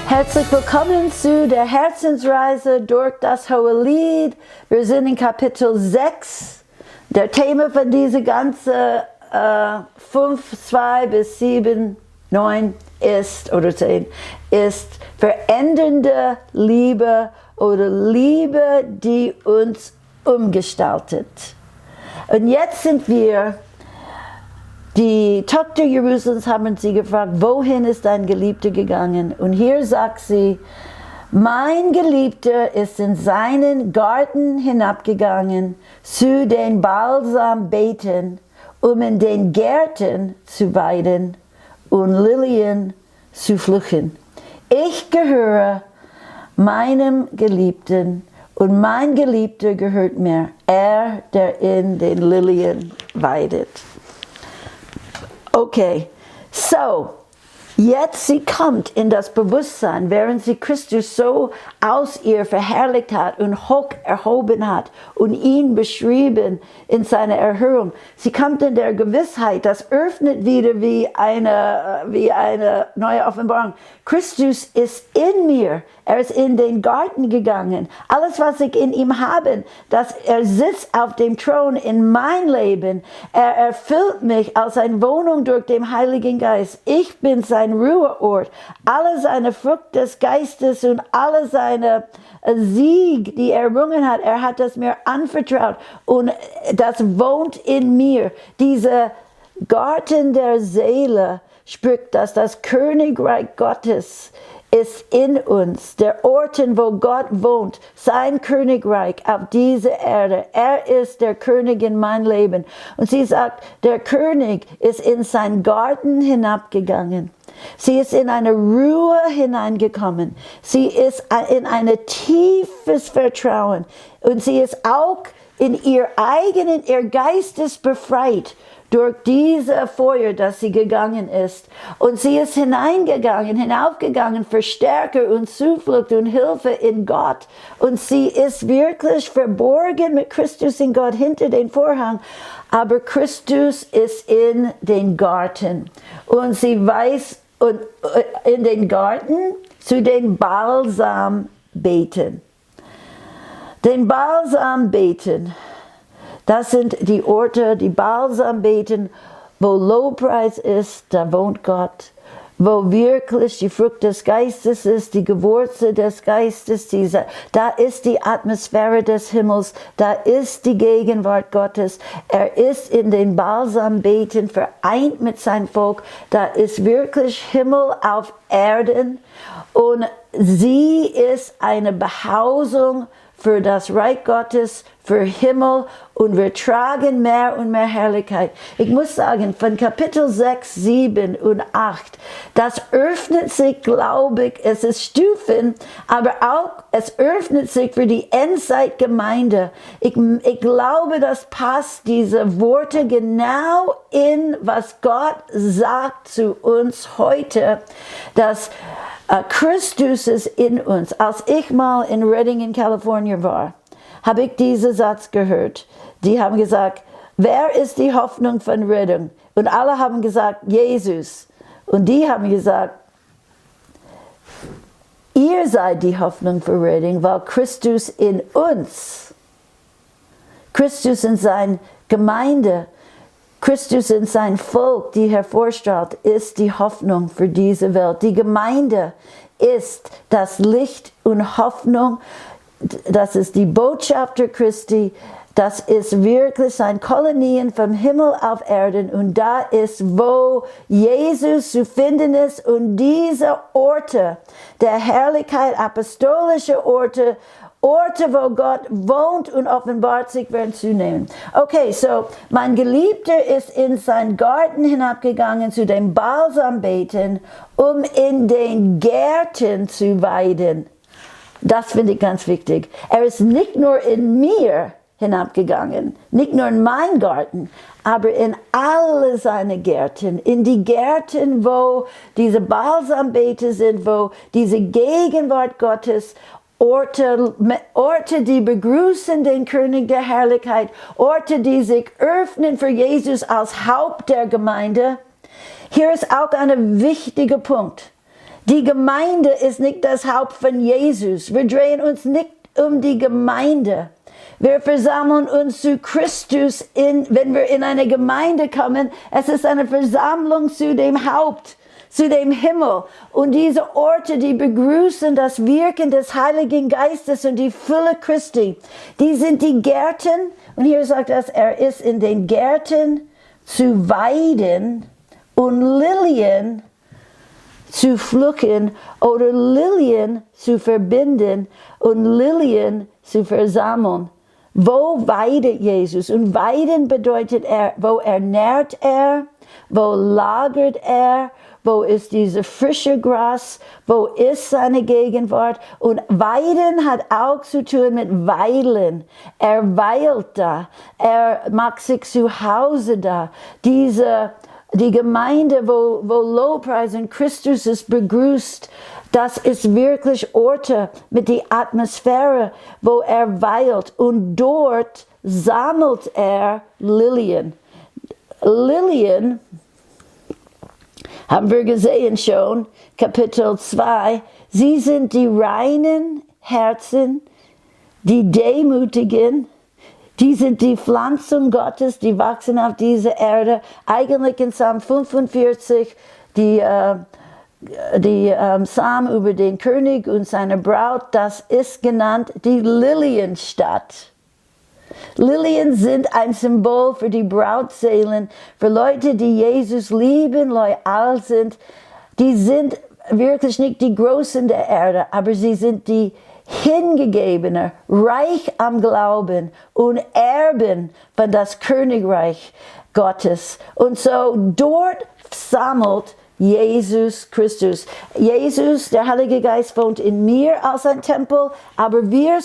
Herzlich willkommen zu der Herzensreise durch das Hohelied. Wir sind in Kapitel 6. Der Thema von dieser ganzen 5, 2 bis 7, 9 ist, oder 10, ist verändernde Liebe oder Liebe, die uns umgestaltet. Und jetzt sind wir, die Tochter Jerusalems haben sie gefragt, wohin ist dein Geliebter gegangen? Und hier sagt sie, mein Geliebter ist in seinen Garten hinabgegangen, zu den Balsambeeten, um in den Gärten zu weiden und Lilien zu pflücken. Ich gehöre meinem Geliebten und mein Geliebter gehört mir, er, der in den Lilien weidet. Okay, so, jetzt sie kommt in das Bewusstsein, während sie Christus so aus ihr verherrlicht hat und hoch erhoben hat und ihn beschrieben in seiner Erhöhung. Sie kommt in der Gewissheit, das öffnet wieder wie eine neue Offenbarung. Christus ist in mir. Er ist in den Garten gegangen. Alles, was ich in ihm habe, er sitzt auf dem Thron in mein Leben. Er erfüllt mich als eine Wohnung durch den Heiligen Geist. Ich bin sein Ruheort. Alle seine Frucht des Geistes und alle seine Sieg, die er errungen hat, er hat das mir anvertraut. Und das wohnt in mir. Dieser Garten der Seele spricht, dass das Königreich Gottes ist in uns, der Orten, wo Gott wohnt, sein Königreich auf dieser Erde. Er ist der König in mein Leben. Und sie sagt, der König ist in seinen Garten hinabgegangen. Sie ist in eine Ruhe hineingekommen. Sie ist in ein tiefes Vertrauen. Und sie ist auch in ihr Geist ist befreit durch diese Feuer, das sie gegangen ist. Und sie ist hinaufgegangen für Stärke und Zuflucht und Hilfe in Gott. Und sie ist wirklich verborgen mit Christus in Gott hinter den Vorhang. Aber Christus ist in den Garten. Und sie weiß, und in den Garten zu den Balsambeeten. Den Balsambeeten. Das sind die Orte, die Balsambeeten, wo Lobpreis ist, da wohnt Gott. Wo wirklich die Frucht des Geistes ist, die Gewürze des Geistes, da ist die Atmosphäre des Himmels, da ist die Gegenwart Gottes. Er ist in den Balsambeeten vereint mit seinem Volk. Da ist wirklich Himmel auf Erden und sie ist eine Behausung für das Reich Gottes, für Himmel, und wir tragen mehr und mehr Herrlichkeit. Ich muss sagen, von Kapitel 6, 7 und 8, das öffnet sich, glaube ich, es ist Stufen, aber auch es öffnet sich für die Endzeitgemeinde. Ich glaube, das passt, diese Worte genau in, was Gott sagt zu uns heute, dass Christus ist in uns. Als ich mal in Redding in Kalifornien war, habe ich diesen Satz gehört. Die haben gesagt, wer ist die Hoffnung von Redding? Und alle haben gesagt, Jesus. Und die haben gesagt, ihr seid die Hoffnung für Redding, weil Christus in uns, Christus in seiner Gemeinde, Christus in sein Volk, die hervorstrahlt, ist die Hoffnung für diese Welt. Die Gemeinde ist das Licht und Hoffnung. Das ist die Botschafter Christi. Das ist wirklich ein Kolonien vom Himmel auf Erden. Und da ist, wo Jesus zu finden ist. Und diese Orte der Herrlichkeit, apostolische Orte, wo Gott wohnt und offenbart sich, werden zunehmen. Okay, so, mein Geliebter ist in seinen Garten hinabgegangen zu den Balsambeeten, um in den Gärten zu weiden. Das finde ich ganz wichtig. Er ist nicht nur in mir hinabgegangen, nicht nur in meinen Garten, aber in alle seine Gärten, in die Gärten, wo diese Balsambeete sind, wo diese Gegenwart Gottes, Orte, die begrüßen den König der Herrlichkeit, Orte, die sich öffnen für Jesus als Haupt der Gemeinde. Hier ist auch ein wichtiger Punkt. Die Gemeinde ist nicht das Haupt von Jesus. Wir drehen uns nicht um die Gemeinde. Wir versammeln uns zu Christus, wenn wir in eine Gemeinde kommen. Es ist eine Versammlung zu dem Haupt, zu dem Himmel. Und diese Orte, die begrüßen das Wirken des Heiligen Geistes und die Fülle Christi. Die sind die Gärten. Und hier sagt es, er ist in den Gärten zu weiden und Lilien zu pflücken oder Lilien zu verbinden und Lilien zu versammeln. Wo weidet Jesus? Und weiden bedeutet wo ernährt er? Wo lagert er? Wo ist diese frische Gras? Wo ist seine Gegenwart? Und weiden hat auch zu tun mit weilen. Er weilt da. Er macht sich zu Hause da. Die Gemeinde, wo Lobpreis und Christus ist begrüßt, das ist wirklich Orte mit der Atmosphäre, wo er weilt. Und dort sammelt er Lilien. Lilien, haben wir gesehen schon, Kapitel 2, sie sind die reinen Herzen, die Demütigen, die sind die Pflanzen Gottes, die wachsen auf dieser Erde. Eigentlich in Psalm 45, die Psalm über den König und seine Braut, das ist genannt die Lilienstadt. Lilien sind ein Symbol für die Brautseelen, für Leute, die Jesus lieben, loyal sind. Die sind wirklich nicht die Großen der Erde, aber sie sind die Hingegebene, reich am Glauben und Erben von das Königreich Gottes. Und so dort sammelt Jesus Christus. Jesus, der Heilige Geist, wohnt in mir als ein Tempel, aber wir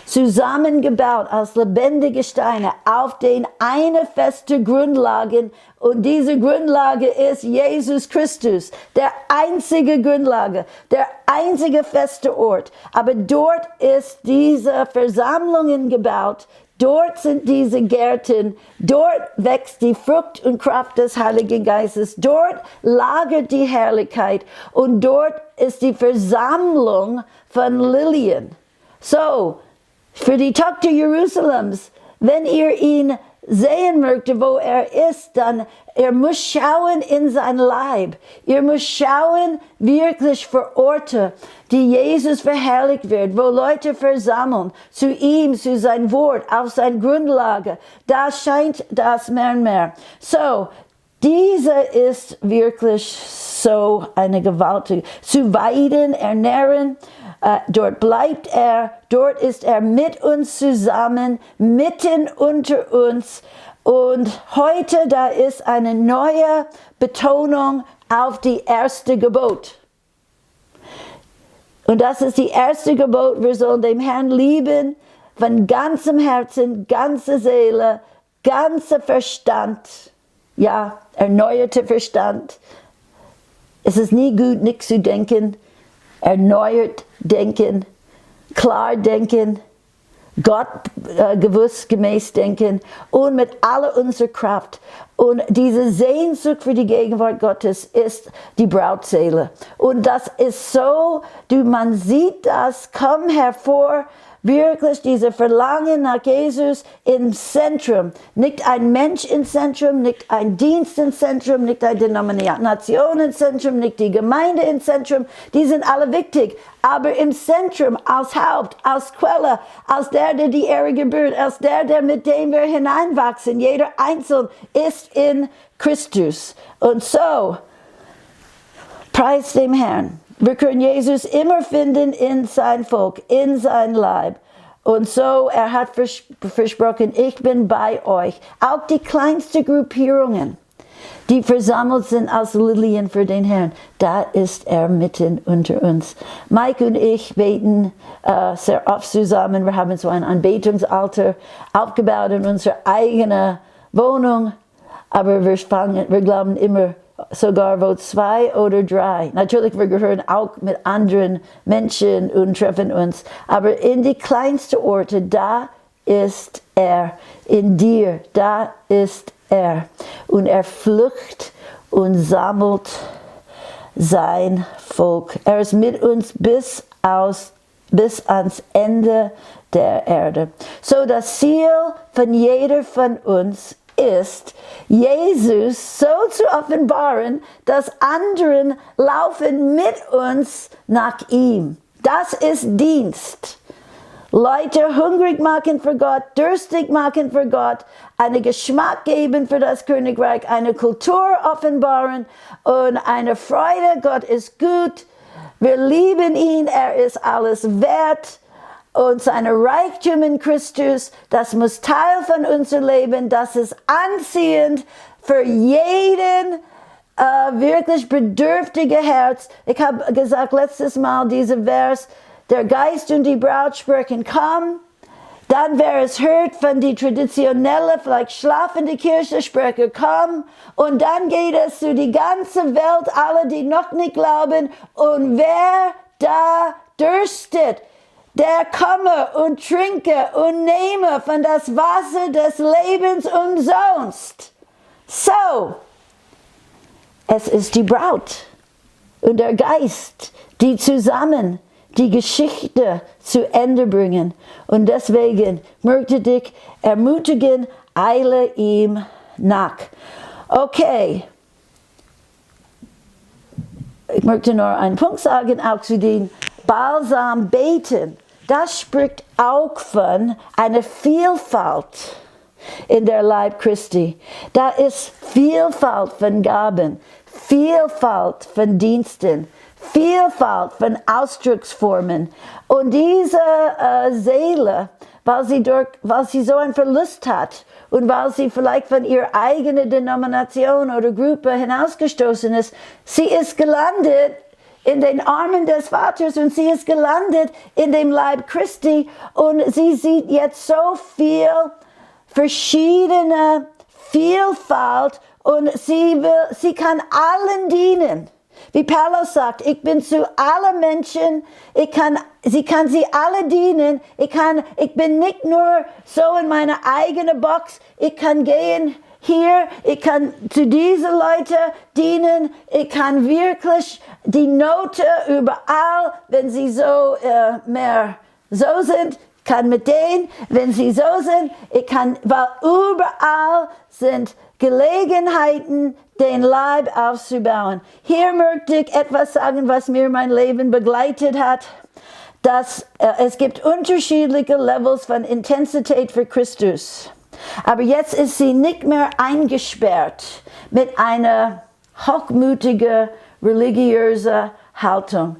zusammengebaut als lebendige Steine auf den eine feste Grundlage, und diese Grundlage ist Jesus Christus, der einzige Grundlage, der einzige feste Ort. Aber dort ist diese Versammlungen gebaut, dort sind diese Gärten, dort wächst die Frucht und Kraft des Heiligen Geistes, dort lagert die Herrlichkeit und dort ist die Versammlung von Lilien. So, für die Tochter Jerusalems, wenn ihr ihn sehen möchtet, wo er ist, dann ihr müsst schauen in sein Leib. Ihr müsst schauen wirklich für Orte, die Jesus verherrlicht wird, wo Leute versammeln, zu ihm, zu sein Wort, auf seine Grundlage. Da scheint das mehr und mehr. So, diese ist wirklich so eine gewaltige, zu weiden, ernähren. Dort bleibt er, dort ist er mit uns zusammen, mitten unter uns. Und heute, da ist eine neue Betonung auf die erste Gebot. Und das ist die erste Gebot, wir sollen den Herrn lieben von ganzem Herzen, ganzer Seele, ganzer Verstand. Ja, erneuerter Verstand. Es ist nie gut, nichts zu denken. Erneuert denken, klar denken, Gott gemäß denken und mit aller unserer Kraft. Und diese Sehnsucht für die Gegenwart Gottes ist die Brautseele. Und das ist so, man sieht das, komm hervor, wirklich diese Verlangen nach Jesus im Zentrum. Nicht ein Mensch im Zentrum, nicht ein Dienst im Zentrum, nicht eine Denomination im Zentrum, nicht die Gemeinde im Zentrum. Die sind alle wichtig. Aber im Zentrum, als Haupt, als Quelle, als der die Ehre gebührt, als der mit dem wir hineinwachsen, jeder Einzelne ist in Christus. Und so, preis dem Herrn. Wir können Jesus immer finden in sein Volk, in sein Leib. Und so, er hat versprochen, ich bin bei euch. Auch die kleinsten Gruppierungen, die versammelt sind als Lilien für den Herrn, da ist er mitten unter uns. Mike und ich beten sehr oft zusammen. Wir haben so ein Anbetungsaltar aufgebaut in unserer eigenen Wohnung. Aber wir glauben immer, sogar wo 2 oder 3. Natürlich, wir gehören auch mit anderen Menschen und treffen uns. Aber in die kleinsten Orte, da ist er. In dir, da ist er. Und er pflückt und sammelt sein Volk. Er ist mit uns bis ans Ende der Erde. So, das Ziel von jeder von uns ist, Jesus so zu offenbaren, dass anderen laufen mit uns nach ihm. Das ist Dienst. Leute hungrig machen für Gott, durstig machen für Gott, einen Geschmack geben für das Königreich, eine Kultur offenbaren und eine Freude. Gott ist gut, wir lieben ihn, er ist alles wert. Und seine Reichtum in Christus, das muss Teil von unserem Leben, das ist anziehend für jeden wirklich bedürftige Herz. Ich habe gesagt letztes Mal diesen Vers, der Geist und die Braut sprechen, komm. Dann wer es hört von die traditionelle, vielleicht schlafende Kirche spreche, komm. Und dann geht es zu die ganze Welt, alle die noch nicht glauben. Und wer da dürstet, der komme und trinke und nehme von das Wasser des Lebens umsonst. So, es ist die Braut und der Geist, die zusammen die Geschichte zu Ende bringen. Und deswegen möchte ich ermutigen, eile ihm nach. Okay, ich möchte nur einen Punkt sagen, auch zu den Balsam beten. Das spricht auch von einer Vielfalt in der Leib Christi. Da ist Vielfalt von Gaben, Vielfalt von Diensten, Vielfalt von Ausdrucksformen. Und diese Seele, weil sie so einen Verlust hat und weil sie vielleicht von ihrer eigenen Denomination oder Gruppe hinausgestoßen ist, sie ist gelandet in den Armen des Vaters und sie ist gelandet in dem Leib Christi und sie sieht jetzt so viel verschiedene Vielfalt und sie kann allen dienen. Wie Paulus sagt, ich bin zu allen Menschen, sie kann sie alle dienen, ich bin nicht nur so in meiner eigenen Box, ich kann gehen hier, ich kann zu diesen Leuten dienen, ich kann wirklich die Note überall, wenn sie so mehr so sind, kann mit denen, wenn sie so sind, weil überall sind Gelegenheiten, den Leib aufzubauen. Hier möchte ich etwas sagen, was mir mein Leben begleitet hat, dass es gibt unterschiedliche Levels von Intensität für Christus. Aber jetzt ist sie nicht mehr eingesperrt mit einer hochmütigen, religiösen Haltung.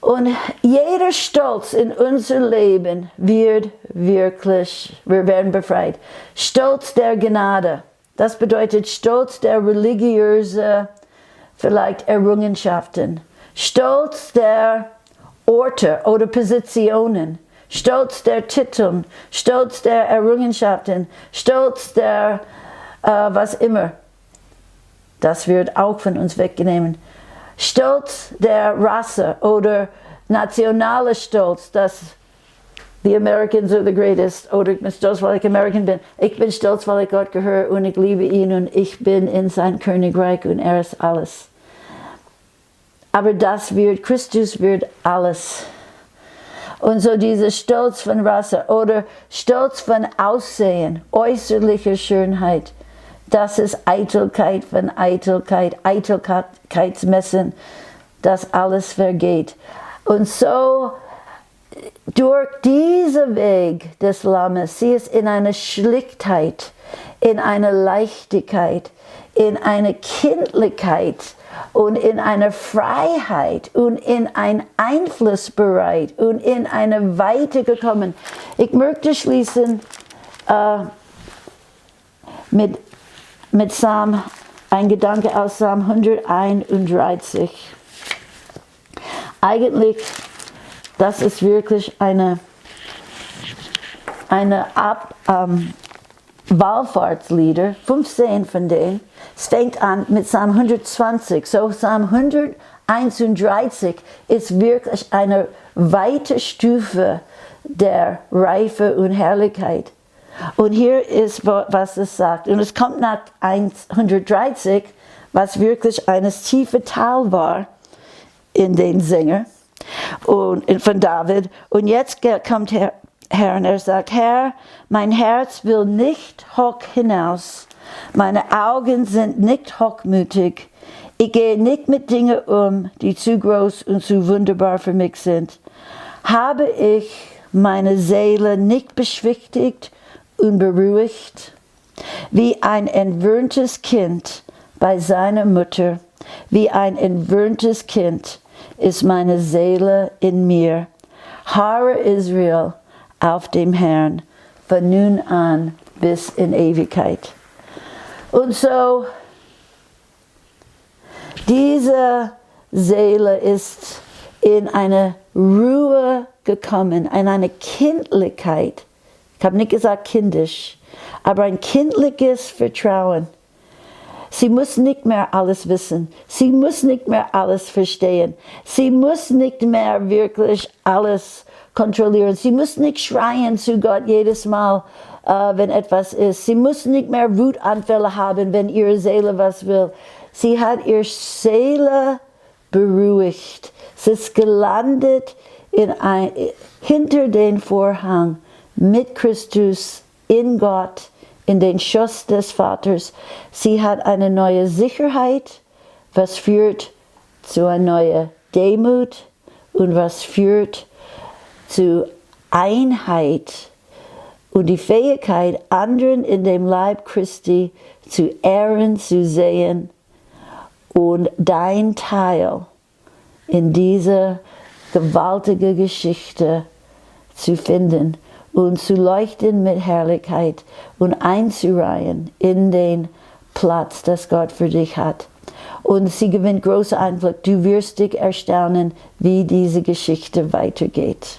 Und jeder Stolz in unser Leben wir werden befreit. Stolz der Gnade. Das bedeutet Stolz der religiösen, vielleicht Errungenschaften. Stolz der Orte oder Positionen. Stolz der Titel. Stolz der Errungenschaften. Stolz der was immer. Das wird auch von uns weggenommen. Stolz der Rasse oder nationaler Stolz, dass the Americans are the greatest, oder ich bin stolz, weil ich American bin. Ich bin stolz, weil ich Gott gehöre und ich liebe ihn und ich bin in sein Königreich und er ist alles. Aber Christus wird alles. Und so dieser Stolz von Rasse oder Stolz von Aussehen, äußerlicher Schönheit, das ist Eitelkeit von Eitelkeit, Eitelkeitsmessen, das alles vergeht. Und so durch diesen Weg des Lammes, sie ist in einer Schlichtheit, in einer Leichtigkeit, in einer Kindlichkeit und in einer Freiheit und in ein Einflussbereit und in eine Weite gekommen. Ich möchte schließen mit ein Gedanke aus Psalm 131. Eigentlich, das ist wirklich eine Wallfahrtslieder, 15 von denen. Es fängt an mit Psalm 120. So Psalm 131 ist wirklich eine weite Stufe der Reife und Herrlichkeit. Und hier ist, was es sagt. Und es kommt nach 130, was wirklich eines tiefe Tal war in den Sänger und von David. Und jetzt kommt Herr und er sagt, Herr, mein Herz will nicht hoch hinaus, meine Augen sind nicht hochmütig, ich gehe nicht mit Dingen um, die zu groß und zu wunderbar für mich sind. Habe ich meine Seele nicht beschwichtigt und beruhigt, wie ein entwöhntes Kind bei seiner Mutter, wie ein entwöhntes Kind ist meine Seele in mir. Harre Israel auf dem Herrn, von nun an bis in Ewigkeit. Und so, diese Seele ist in eine Ruhe gekommen, in eine Kindlichkeit. Ich habe nicht gesagt kindisch, aber ein kindliches Vertrauen. Sie muss nicht mehr alles wissen. Sie muss nicht mehr alles verstehen. Sie muss nicht mehr wirklich alles kontrollieren. Sie muss nicht schreien zu Gott jedes Mal, wenn etwas ist. Sie muss nicht mehr Wutanfälle haben, wenn ihre Seele was will. Sie hat ihre Seele beruhigt. Sie ist gelandet hinter den Vorhang mit Christus in Gott, in den Schoß des Vaters. Sie hat eine neue Sicherheit, was führt zu einer neuen Demut und was führt zu Einheit und die Fähigkeit, anderen in dem Leib Christi zu ehren, zu sehen und dein Teil in dieser gewaltigen Geschichte zu finden und zu leuchten mit Herrlichkeit und einzureihen in den Platz, das Gott für dich hat. Und sie gewinnt großen Einblick. Du wirst dich erstaunen, wie diese Geschichte weitergeht.